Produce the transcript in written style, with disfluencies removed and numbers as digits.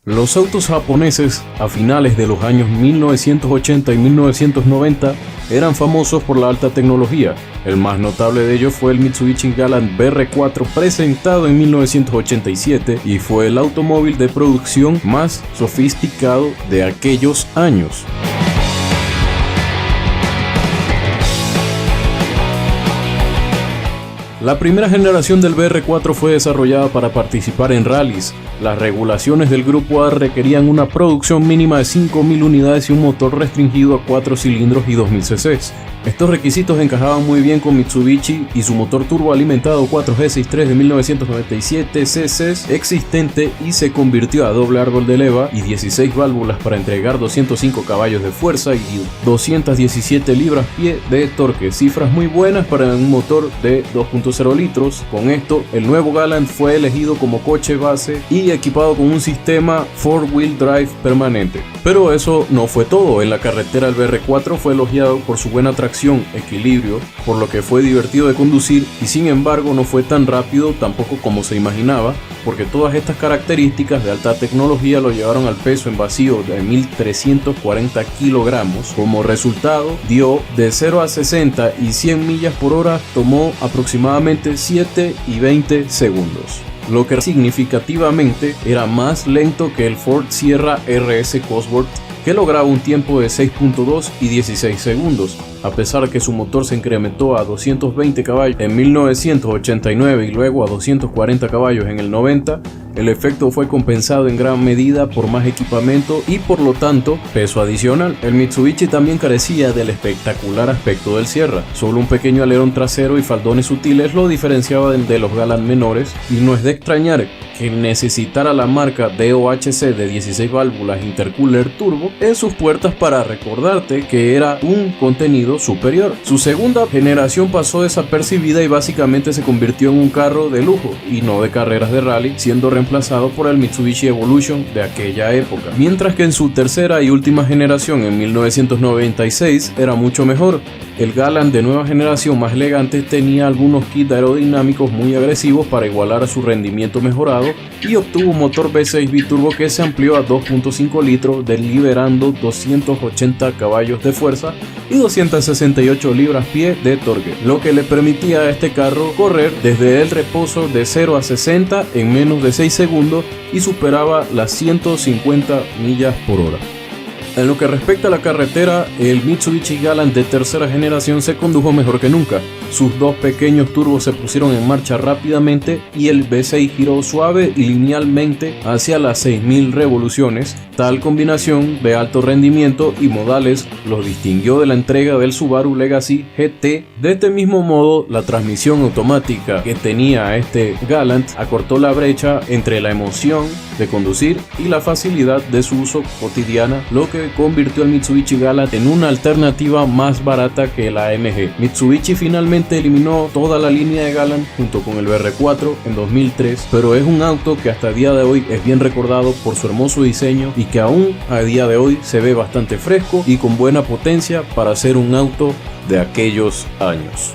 Los autos japoneses a finales de los años 1980 y 1990 eran famosos por la alta tecnología. El más notable de ellos fue el Mitsubishi Galant BR4 presentado en 1987 y fue el automóvil de producción más sofisticado de aquellos años. La primera generación del BR4 fue desarrollada para participar en rallies. Las regulaciones del Grupo A requerían una producción mínima de 5.000 unidades y un motor restringido a 4 cilindros y 2.000 cc. Estos requisitos encajaban muy bien con Mitsubishi y su motor turboalimentado 4G63 de 1997 cc existente y se convirtió a doble árbol de leva y 16 válvulas para entregar 205 caballos de fuerza y 217 libras-pie de torque, cifras muy buenas para un motor de 2.0 litros. Con esto, el nuevo Galant fue elegido como coche base y equipado con un sistema 4-wheel drive permanente. Pero eso no fue todo. En la carretera el BR4 fue elogiado por su buena tracción, equilibrio, por lo que fue divertido de conducir y sin embargo no fue tan rápido tampoco como se imaginaba, porque todas estas características de alta tecnología lo llevaron al peso en vacío de 1.340 kilogramos. Como resultado, dio de 0 a 60 y 100 millas por hora tomó aproximadamente 7 y 20 segundos. Lo que significativamente era más lento que el Ford Sierra RS Cosworth, que lograba un tiempo de 6.2 y 16 segundos. A pesar que su motor se incrementó a 220 caballos en 1989 y luego a 240 caballos en el 90, el efecto fue compensado en gran medida por más equipamiento y por lo tanto peso adicional. El Mitsubishi también carecía del espectacular aspecto del Sierra. Solo un pequeño alerón trasero y faldones sutiles lo diferenciaban de los Galant menores, y no es de extrañar que necesitara la marca DOHC de 16 válvulas intercooler turbo en sus puertas para recordarte que era un contenido superior. Su segunda generación pasó desapercibida y básicamente se convirtió en un carro de lujo y no de carreras de rally, siendo reemplazado por el Mitsubishi Evolution de aquella época, mientras que en su tercera y última generación en 1996 era mucho mejor. El Galant de nueva generación más elegante tenía algunos kits aerodinámicos muy agresivos para igualar a su rendimiento mejorado y obtuvo un motor V6 biturbo que se amplió a 2.5 litros, deliberando 280 caballos de fuerza y 268 libras-pie de torque, lo que le permitía a este carro correr desde el reposo de 0 a 60 en menos de 6 segundos y superaba las 150 millas por hora. En lo que respecta a la carretera, el Mitsubishi Galant de tercera generación se condujo mejor que nunca. Sus dos pequeños turbos se pusieron en marcha rápidamente y el V6 giró suave y linealmente hacia las 6000 revoluciones. Tal combinación de alto rendimiento y modales los distinguió de la entrega del Subaru Legacy GT. De este mismo modo, la transmisión automática que tenía este Galant acortó la brecha entre la emoción de conducir y la facilidad de su uso cotidiana, lo que convirtió al Mitsubishi Galant en una alternativa más barata que la AMG. Mitsubishi finalmente eliminó toda la línea de Galant junto con el BR4 en 2003, pero es un auto que hasta el día de hoy es bien recordado por su hermoso diseño y que aún a día de hoy se ve bastante fresco y con buena potencia para ser un auto de aquellos años.